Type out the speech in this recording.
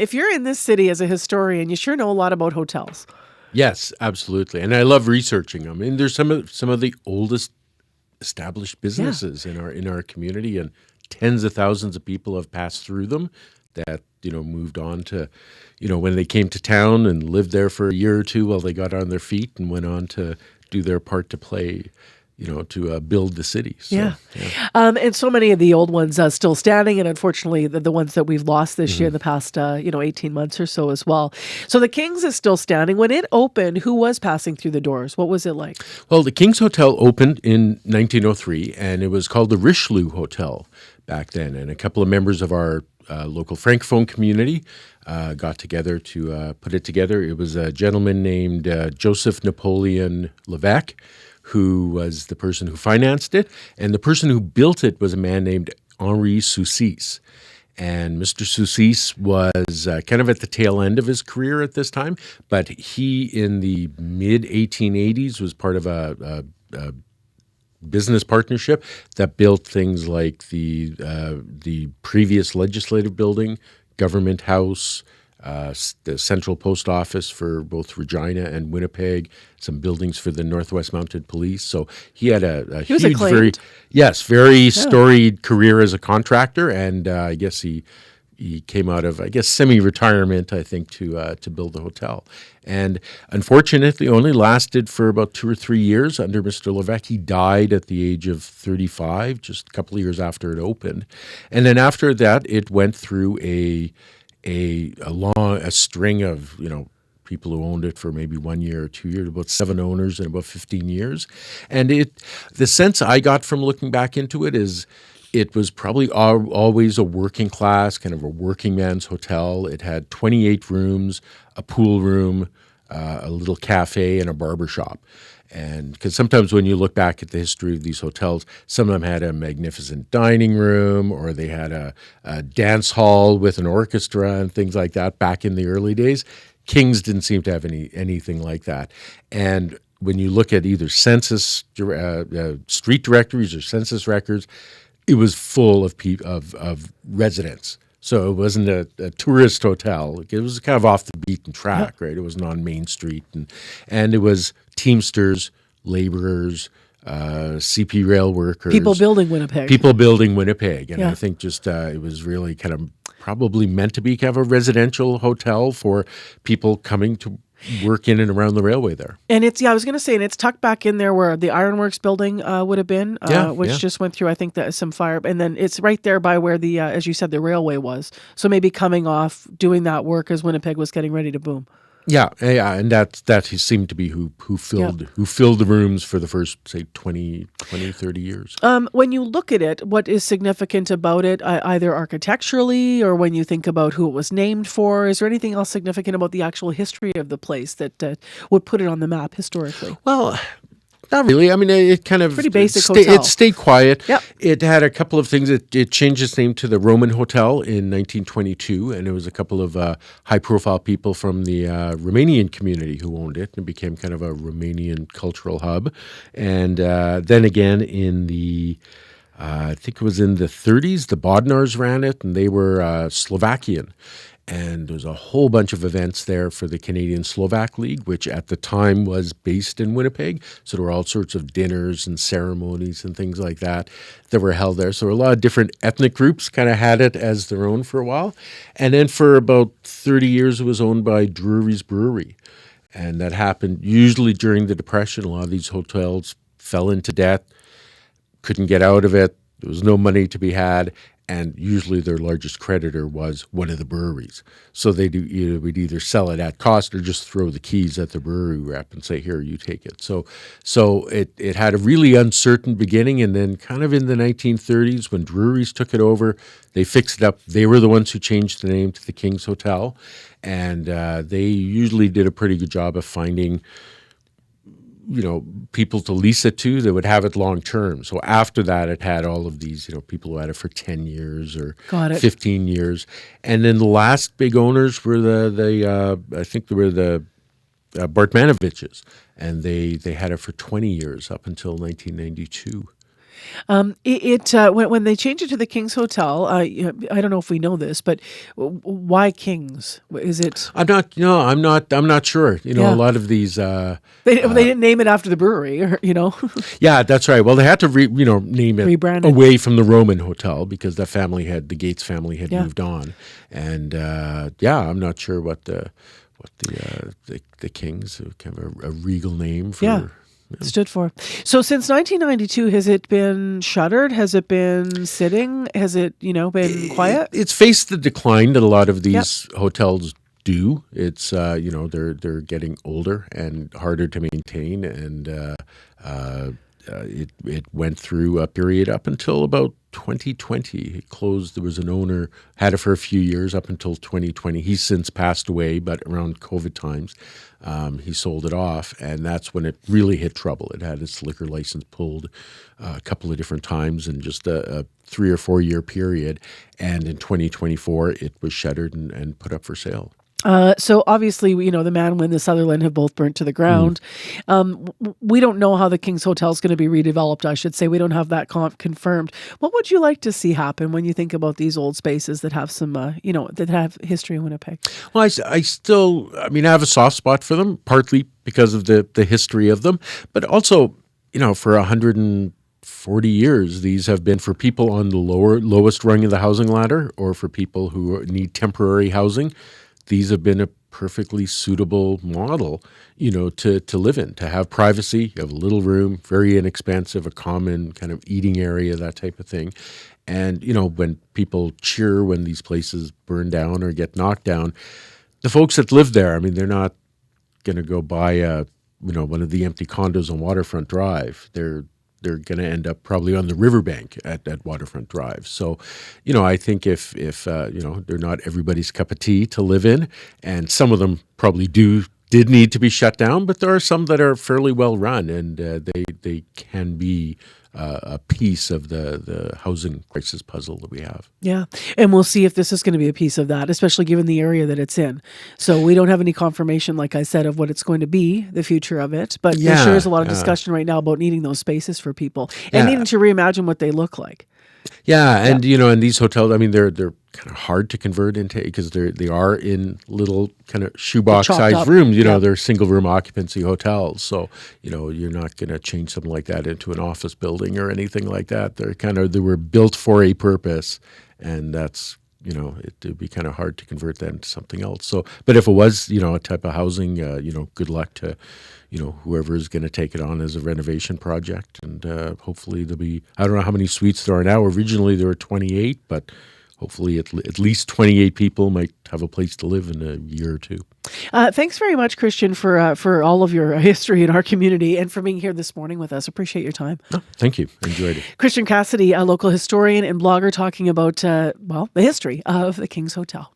If you're in this city as a historian, you sure know a lot about hotels. Yes, absolutely. And I love researching them. And there's some of the oldest established businesses in our community, and tens of thousands of people have passed through them that, moved on to, when they came to town and lived there for a year or two while they got on their feet and went on to do their part to play, to build the city. So, And so many of the old ones still standing, and unfortunately the ones that we've lost this year in the past 18 months or so as well. So the King's is still standing. When it opened, who was passing through the doors? What was it like? Well, the King's Hotel opened in 1903, and it was called the Richelieu Hotel back then. And a couple of members of our local Francophone community got together to put it together. It was a gentleman named Joseph Napoleon Levesque, who was the person who financed it. And the person who built it was a man named Henri Soucis. And Mr. Soucis was kind of at the tail end of his career at this time, but he, in the mid-1880s, was part of a business partnership that built things like the previous legislative building, Government House, the central post office for both Regina and Winnipeg, some buildings for the Northwest Mounted Police. So he had a He was huge, very storied career as a contractor, and I guess he came out of, semi-retirement, I think, to build the hotel. And unfortunately, only lasted for about 2 or 3 years under Mr. Levesque. He died at the age of 35, just a couple of years after it opened. And then after that, it went through a string of people who owned it for maybe 1 year or 2 years, about 7 owners in about 15 years. And the sense I got from looking back into it is it was probably always a working class, kind of a working man's hotel. It had 28 rooms, a pool room, a little cafe, and a barber shop. And because sometimes when you look back at the history of these hotels, some of them had a magnificent dining room, or they had a dance hall with an orchestra and things like that back in the early days. King's didn't seem to have anything like that. And when you look at either census street directories or census records, it was full of residents. So it wasn't a tourist hotel. It was kind of off the beaten track, right? It wasn't on Main Street. And it was Teamsters, laborers, CP rail workers. People building Winnipeg. And I think just it was really kind of probably meant to be kind of a residential hotel for people coming to work in and around the railway there. And I was going to say, and it's tucked back in there where the Ironworks building would have been, which just went through, I think, some fire. And then it's right there by where the, as you said, the railway was. So maybe coming off doing that work as Winnipeg was getting ready to boom. Yeah, and that he seemed to be who filled the rooms for the first, say, 20, 30 years. When you look at it, what is significant about it, either architecturally or when you think about who it was named for? Is there anything else significant about the actual history of the place that would put it on the map historically? Well, not really. I mean, it kind of pretty basic hotel. It stayed quiet. Yep. It had a couple of things. It changed its name to the Roman Hotel in 1922, and it was a couple of high-profile people from the Romanian community who owned it, and it became kind of a Romanian cultural hub. And then again, in the I think it was in the 30s, the Bodnars ran it, and they were Slovakian. And there was a whole bunch of events there for the Canadian Slovak League, which at the time was based in Winnipeg. So there were all sorts of dinners and ceremonies and things like that were held there. So a lot of different ethnic groups kind of had it as their own for a while. And then for about 30 years, it was owned by Drury's Brewery. And that happened usually during the Depression. A lot of these hotels fell into debt, couldn't get out of it. There was no money to be had. And usually their largest creditor was one of the breweries. So would either sell it at cost or just throw the keys at the brewery rep and say, here, you take it. So it had a really uncertain beginning. And then kind of in the 1930s, when breweries took it over, they fixed it up. They were the ones who changed the name to the King's Hotel. And they usually did a pretty good job of finding people to lease it to that would have it long term. So after that, it had all of these, people who had it for 10 years or 15 years. And then the last big owners were I think they were the Bartmanoviches, and they had it for 20 years up until 1992. When they changed it to the King's Hotel, I don't know if we know this, but why King's? Is it I'm not. No, I'm not sure. A lot of these. they didn't name it after the brewery, or Yeah, that's right. Well, they had to name it Rebrand it. away from the Roman Hotel because the Gates family had moved on, and I'm not sure what the Kings, kind of a regal name for. Yeah. Stood for. So since 1992, has it been shuttered? Has it been sitting? Has it, been quiet? It's faced the decline that a lot of these hotels do. It's they're getting older and harder to maintain, and it went through a period up until about 2020. It closed. There was an owner, had it for a few years up until 2020. He's since passed away, but around COVID times, he sold it off, and that's when it really hit trouble. It had its liquor license pulled a couple of different times in just a 3 or 4 year period, and in 2024 it was shuttered and put up for sale. So obviously, the Manwin and the Sutherland have both burnt to the ground. We don't know how the King's Hotel is going to be redeveloped, I should say. We don't have that confirmed. What would you like to see happen when you think about these old spaces that have some, that have history in Winnipeg? Well, I have a soft spot for them, partly because of the history of them, but also, for 140 years, these have been for people on the lowest rung of the housing ladder, or for people who need temporary housing. These have been a perfectly suitable model, to live in, to have privacy. You have a little room, very inexpensive, a common kind of eating area, that type of thing. And, when people cheer when these places burn down or get knocked down, the folks that live there, they're not going to go buy one of the empty condos on Waterfront Drive. They're going to end up probably on the riverbank at Waterfront Drive. So, I think if they're not everybody's cup of tea to live in, and some of them probably did need to be shut down, but there are some that are fairly well run, and they can be a piece of the housing crisis puzzle that we have. Yeah, and we'll see if this is going to be a piece of that, especially given the area that it's in. So we don't have any confirmation, like I said, of what it's going to be, the future of it. But there sure is a lot of discussion right now about needing those spaces for people and needing to reimagine what they look like. Yeah, and and these hotels, they're kind of hard to convert into because they are in little kind of shoebox sized rooms. They're single room occupancy hotels, so you're not going to change something like that into an office building or anything like that. They were built for a purpose, and that's it'd be kind of hard to convert that into something else. So, but if it was a type of housing, good luck to whoever is going to take it on as a renovation project, and hopefully there'll be, I don't know how many suites there are now. Originally there were 28, but hopefully at least 28 people might have a place to live in a year or two. Thanks very much, Christian, for all of your history in our community and for being here this morning with us. Appreciate your time. Oh, thank you. Enjoyed it. Christian Cassidy, a local historian and blogger, talking about the history of the King's Hotel.